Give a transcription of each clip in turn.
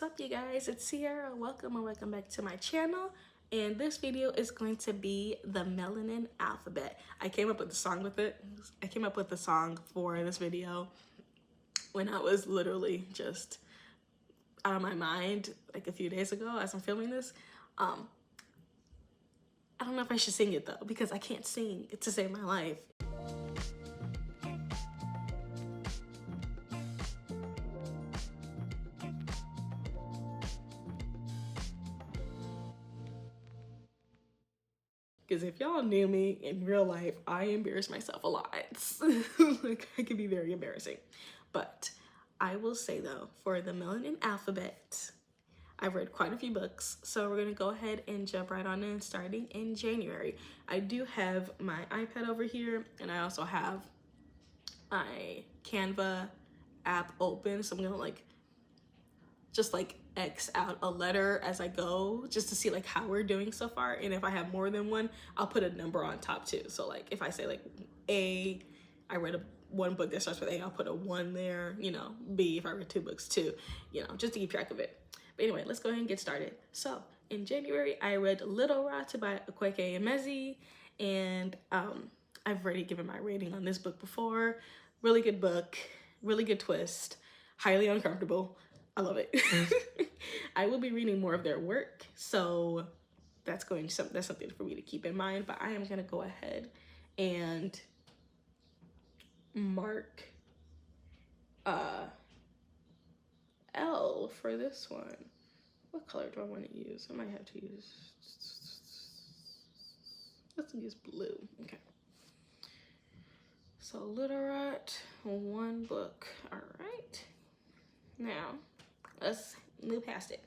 What's up, you guys? It's Sierra. Welcome or welcome back to my channel. And this video is going to be the Melanin Alphabet. I came up with the song with it. I came up with the song for this video when I was literally just out of my mind like a few days ago as I'm filming this. I don't know if I should sing it though, because I can't sing to save my life. Because if y'all knew me in real life, I embarrass myself a lot. Like, I can be very embarrassing. But I will say though, for the Melanin Alphabet, I've read quite a few books. So we're gonna go ahead and jump right on in starting in January. I do have my iPad over here, and I also have my Canva app open. So I'm gonna just X out a letter as I go, just to see like how we're doing so far. And if I have more than one, I'll put a number on top too. So like if I say like A, I read one book that starts with A, I'll put a 1 there, you know. B, if I read 2 books too, you know, just to keep track of it. But anyway, let's go ahead and get started. So in January, I read Little Rat by Akweke Emezi, and I've already given my rating on this book before. Really good book, really good twist, highly uncomfortable. I love it. I will be reading more of their work, so that's something for me to keep in mind. But I am gonna go ahead and mark L for this one. What color do I want to use? I might have to use, let's use blue. Okay. So Little Rat, 1 book. All right. Now, let's move past it.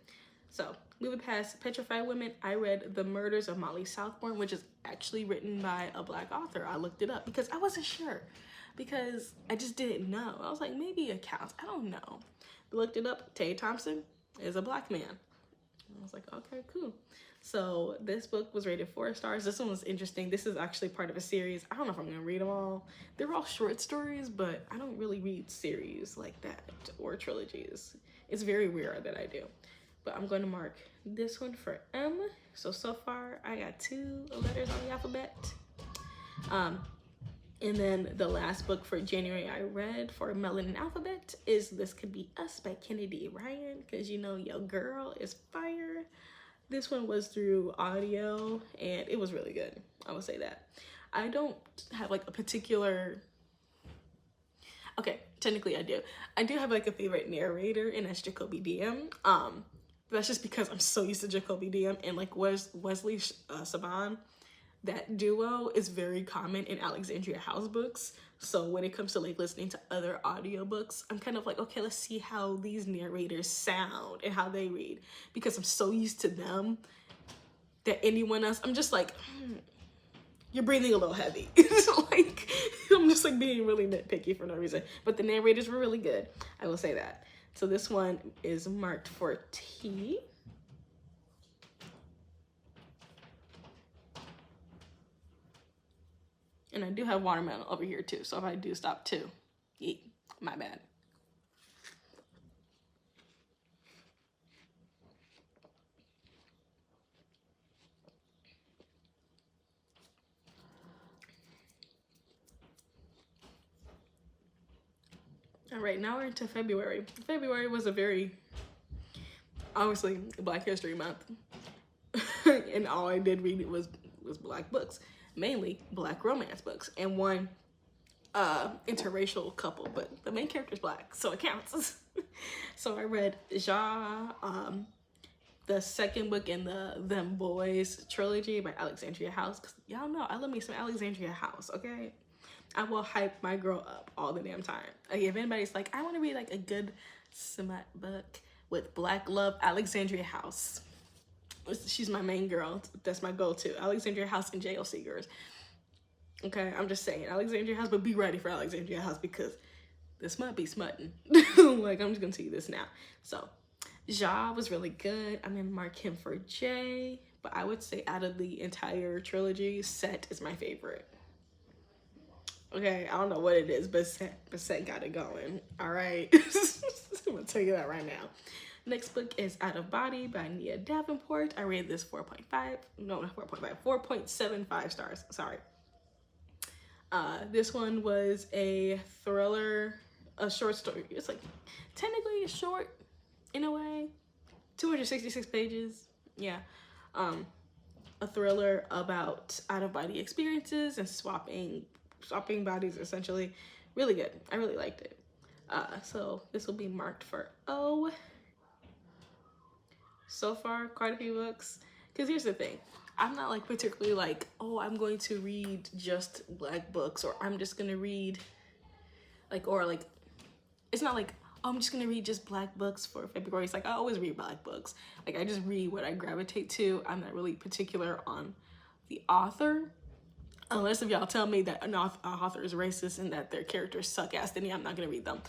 So, moving past Petrified Women, I read The Murders of Molly Southbourne, which is actually written by a Black author. I looked it up because I wasn't sure, because I just didn't know. I was like, maybe it counts. I don't know. Looked it up. Tay Thompson is a Black man. I was like, okay, cool. So this book was rated 4 stars. This one was interesting. This is actually part of a series. I don't know if I'm gonna read them all. They're all short stories, but I don't really read series like that or trilogies. It's very rare that I do. But I'm going to mark this one for M. So far I got 2 letters on the alphabet. And then the last book for January I read for Melanin Alphabet is This Could Be Us by Kennedy Ryan, because you know your girl is fire. This one was through audio and it was really good. I would say that. I don't have like a particular, okay, technically I do. I do have like a favorite narrator, and that's Jacoby DM. That's just because I'm so used to Jacoby DM and like Wesley Saban. That duo is very common in Alexandria House books. So when it comes to like listening to other audiobooks, I'm kind of like, okay, let's see how these narrators sound and how they read, because I'm so used to them that anyone else, I'm just like, you're breathing a little heavy. Like, I'm just like being really nitpicky for no reason. But the narrators were really good, I will say that. So this one is marked for T. And I do have watermelon over here too, so if I do stop too, eat, my bad. All right, now we're into February. February was a very, obviously, Black History Month. And all I did read was Black books. Mainly Black romance books, and one interracial couple, but the main character is Black, so it counts. So I read Ja, the second book in the Them Boys trilogy by Alexandria House, because y'all know I love me some Alexandria House, okay? I will hype my girl up all the damn time. Like, if anybody's like, I want to read like a good smut book with Black love, Alexandria House. She's my main girl. That's my go-to. Alexandria House and JLC girls. Okay, I'm just saying Alexandria House, but be ready for Alexandria House, because this might be smutting. Like, I'm just gonna tell you this now. So Ja was really good. I'm gonna mark him for J, but I would say out of the entire trilogy, Set is my favorite. Okay, I don't know what it is, but Set got it going. All right. I'm gonna tell you that right now. Next book is Out of Body by Nia Davenport. I rated this 4.5, no, not 4.5, 4.75 stars, sorry. This one was a thriller, a short story. It's like technically short in a way, 266 pages. Yeah. A thriller about out-of-body experiences and swapping bodies, essentially. Really good. I really liked it. So this will be marked for O. So far, quite a few books. Because here's the thing. I'm not like particularly like, oh, I'm going to read just Black books, or I'm just going to read like, or like, it's not like, oh, I'm just going to read just Black books for February. It's like, I always read Black books. Like, I just read what I gravitate to. I'm not really particular on the author. Unless if y'all tell me that an author is racist and that their characters suck ass, then yeah, I'm not going to read them.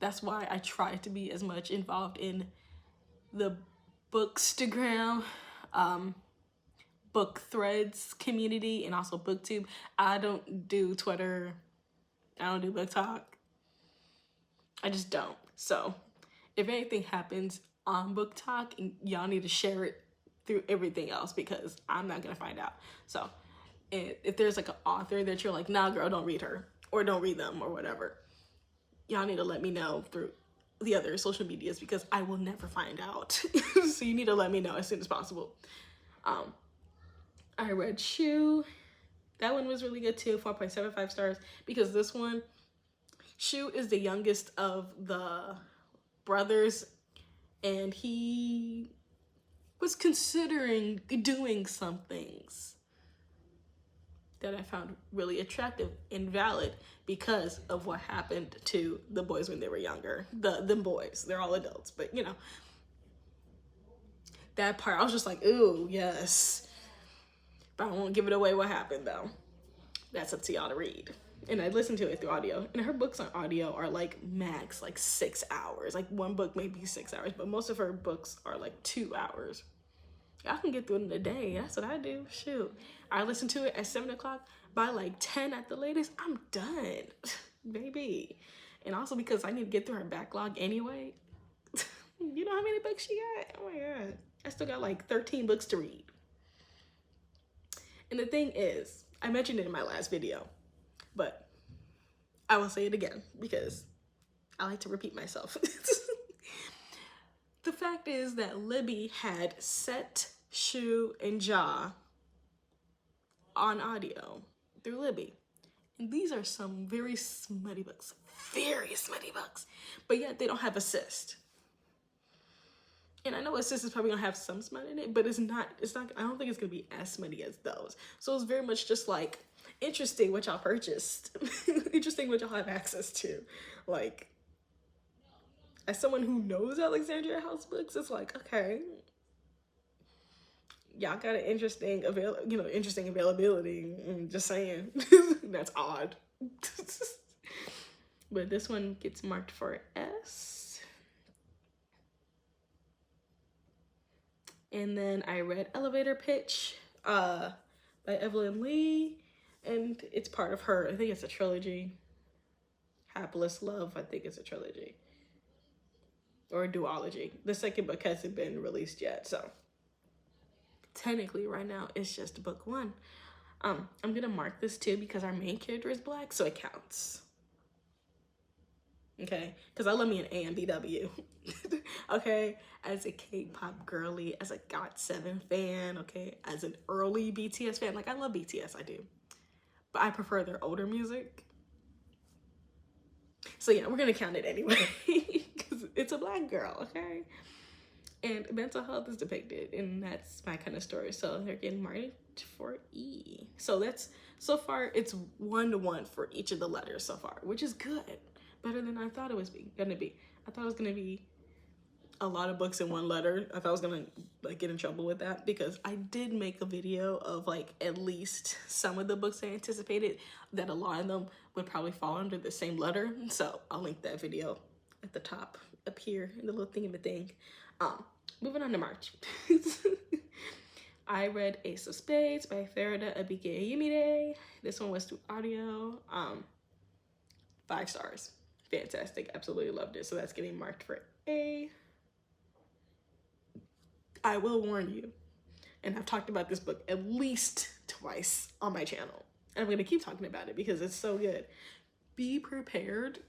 That's why I try to be as much involved in the Bookstagram, book threads community, and also booktube. I don't do Twitter. I don't do book talk. I just don't. So if anything happens on book talk, y'all need to share it through everything else, because I'm not gonna find out. So if there's like an author that you're like, nah girl, don't read her, or don't read them, or whatever, y'all need to let me know through the other social medias, because I will never find out. So you need to let me know as soon as possible. I read Shoe. That one was really good too, 4.75 stars, because this one, Shoe is the youngest of the brothers, and he was considering doing some things that I found really attractive and valid because of what happened to the boys when they were younger. Them boys, they're all adults, but you know, that part, I was just like, ooh, yes. But I won't give it away what happened though. That's up to y'all to read. And I listened to it through audio, and her books on audio are like max like 6 hours. Like one book may be 6 hours, but most of her books are like 2 hours. I can get through it in a day. That's what I do. Shoot. I listen to it at 7 o'clock. By like 10 at the latest, I'm done. Baby. And also because I need to get through her backlog anyway. You know how many books she got? Oh my God. I still got like 13 books to read. And the thing is, I mentioned it in my last video, but I will say it again because I like to repeat myself. The fact is that Libby had Set, Shoe, and Jaw on audio through Libby. And these are some very smutty books, but yet they don't have assist. And I know assist is probably gonna have some smut in it, but it's not, I don't think it's gonna be as smutty as those. So it's very much just like, interesting what y'all purchased. Interesting what y'all have access to. Like, as someone who knows Alexandria House books, it's like, okay, y'all got an interesting availability. Just saying. That's odd. But this one gets marked for S. And then I read Elevator Pitch by Evelyn Lee, and it's part of her, I think it's a trilogy. Hapless Love, I think it's a trilogy. Or a duology. The second book hasn't been released yet, so technically right now it's just book one. I'm gonna mark this too because our main character is Black, so it counts. Okay, because I love me an AMBW. Okay, as a K-pop girly, as a GOT7 fan, okay, as an early BTS fan, like I love BTS, I do, but I prefer their older music. So yeah, we're gonna count it anyway because it's a Black girl, okay? And mental health is depicted, and that's my kind of story. So they're getting marked for E. So that's, so far it's 1-to-1 for each of the letters so far, which is good. Better than I thought it was gonna be. I thought it was gonna be a lot of books in one letter. I thought I was gonna like get in trouble with that because I did make a video of like at least some of the books I anticipated that a lot of them would probably fall under the same letter. So I'll link that video at the top up here in the little thing of a thing. Moving on to March. I read Ace of Spades by Farida Abike-Yemide. This one was through audio. 5 stars. Fantastic. Absolutely loved it. So that's getting marked for A. I will warn you, and I've talked about this book at least twice on my channel. And I'm going to keep talking about it because it's so good. Be prepared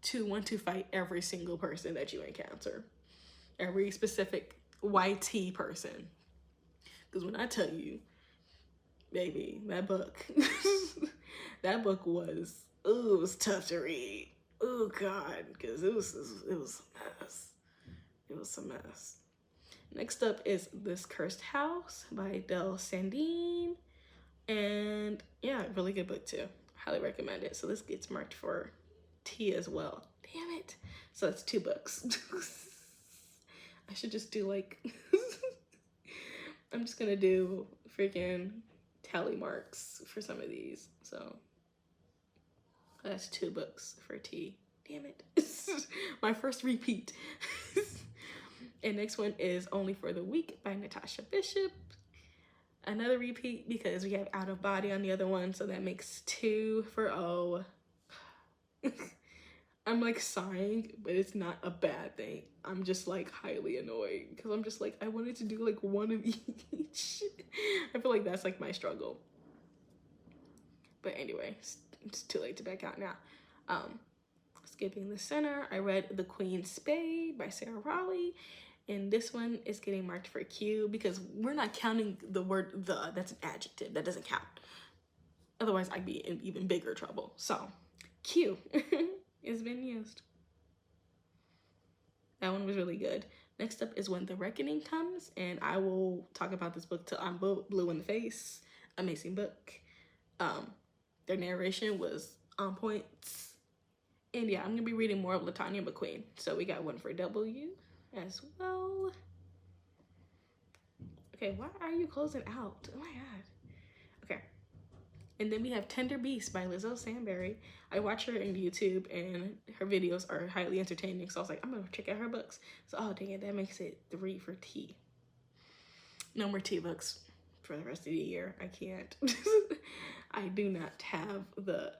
to want to fight every single person that you encounter. Every specific YT person. Because when I tell you, baby, that book, that book was, ooh, it was tough to read. Oh God, because it was a mess. It was a mess. Next up is This Cursed House by Del Sandine. And yeah, really good book too. Highly recommend it. So this gets marked for T as well. Damn it. So that's 2 books. I should just do like, I'm just gonna do freaking tally marks for some of these. So that's 2 books for T. Damn it. My first repeat. And next one is Only for the Weak by Natasha Bishop. Another repeat because we have Out of Body on the other one, so that makes 2 for O. I'm like sighing, but it's not a bad thing. I'm just like highly annoyed because I'm just like, I wanted to do like one of each. I feel like that's like my struggle. But anyway, it's too late to back out now. Skipping the center, I read The Queen's Spade by Sarah Raleigh. And this one is getting marked for Q because we're not counting the word the. That's an adjective. That doesn't count. Otherwise, I'd be in even bigger trouble. So, Q has been used. That one was really good. Next up is When the Reckoning Comes. And I will talk about this book till I'm blue in the face. Amazing book. Their narration was on point. And yeah, I'm going to be reading more of Latanya McQueen. So we got one for W as well. Okay, why are you closing out? Oh my God. Okay. And then we have Tender Beast by Lizzo Sanberry. I watch her on YouTube and her videos are highly entertaining. So I was like, I'm going to check out her books. So, oh dang it, that makes it 3 for T. No more T books for the rest of the year. I can't. I do not have the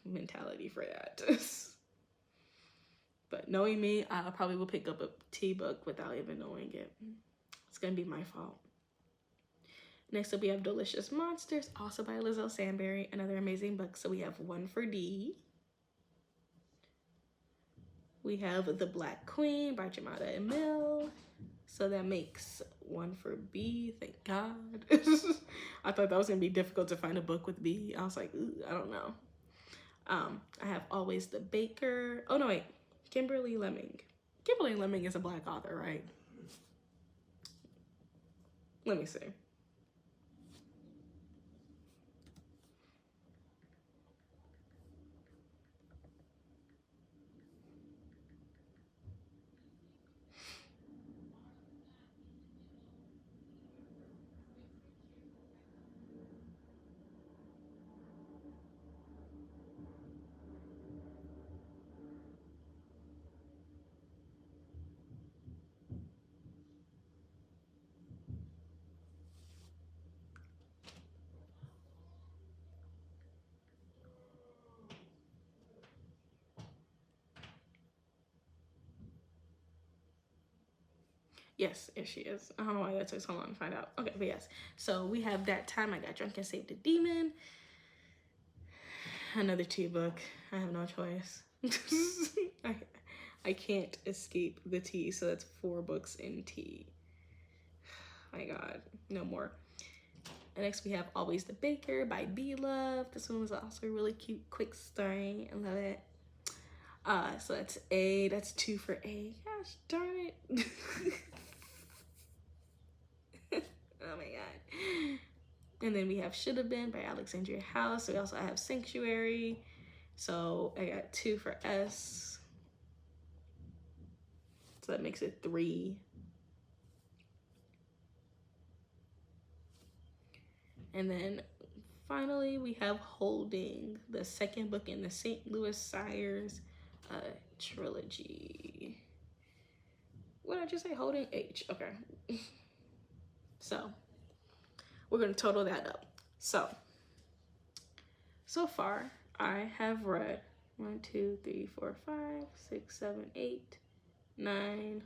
mentality for that. But knowing me, I probably will pick up a T book without even knowing it. It's going to be my fault. Next up, we have Delicious Monsters, also by Lizzo Sanberry, another amazing book. So we have 1 for D. We have The Black Queen by Jamada Emil. So that makes 1 for B, thank God. I thought that was going to be difficult to find a book with B. I was like, ooh, I don't know. I have Always the Baker. Oh, no, wait. Kimberly Lemming. Kimberly Lemming is a Black author, right? Let me see. Yes, she is. I don't know why that took so long to find out. Okay, but yes. So we have That Time I Got Drunk and Saved a Demon. Another T book. I have no choice. I can't escape the T, so that's 4 books in T. My God, no more. And next we have Always the Baker by B Love. This one was also a really cute, quick story. I love it. So that's A. That's 2 for A. Gosh darn it. Oh my God. And then we have Should Have Been by Alexandria House. We also have Sanctuary. So I got 2 for S. So that makes it 3. And then finally we have Holding, the 2nd book in the St. Louis Sires trilogy. What did I just say? Holding H. Okay. So we're going to total that up. So far I have read 1, 2, 3, 4, 5, 6, 7, 8, 9,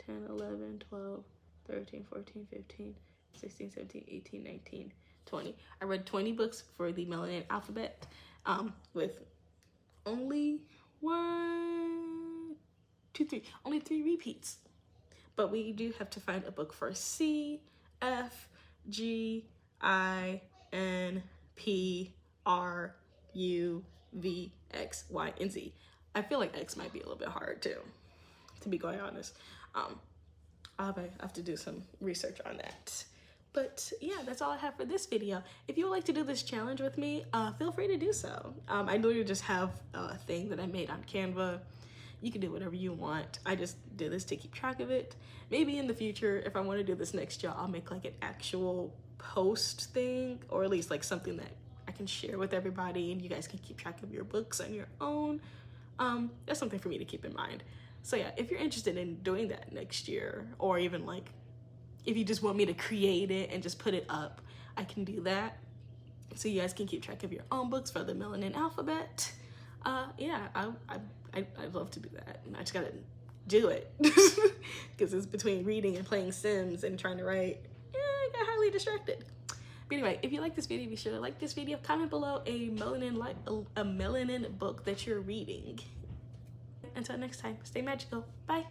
10, 11, 12, 13, 14, 15, 16, 17, 18, 19, 20. I read 20 books for the Melanin Alphabet, with only only 3 repeats. But we do have to find a book for C, F, G, I, N, P, R, U, V, X, Y, and Z. I feel like X might be a little bit hard too, to be quite honest. I'll have to do some research on that. But yeah, that's all I have for this video. If you would like to do this challenge with me, feel free to do so. I literally just have a thing that I made on Canva. You can do whatever you want. I just did this to keep track of it. Maybe in the future, if I want to do this next year, I'll make like an actual post thing, or at least like something that I can share with everybody and you guys can keep track of your books on your own. That's something for me to keep in mind. So yeah, if you're interested in doing that next year, or even like if you just want me to create it and just put it up, I can do that. So you guys can keep track of your own books for the Melanin Alphabet. Yeah, I'd love to do that. I just gotta do it because it's between reading and playing Sims and trying to write. I got highly distracted. But anyway, if you like this video, be sure to like this video. Comment below a melanin book that you're reading. Until next time, stay magical. Bye.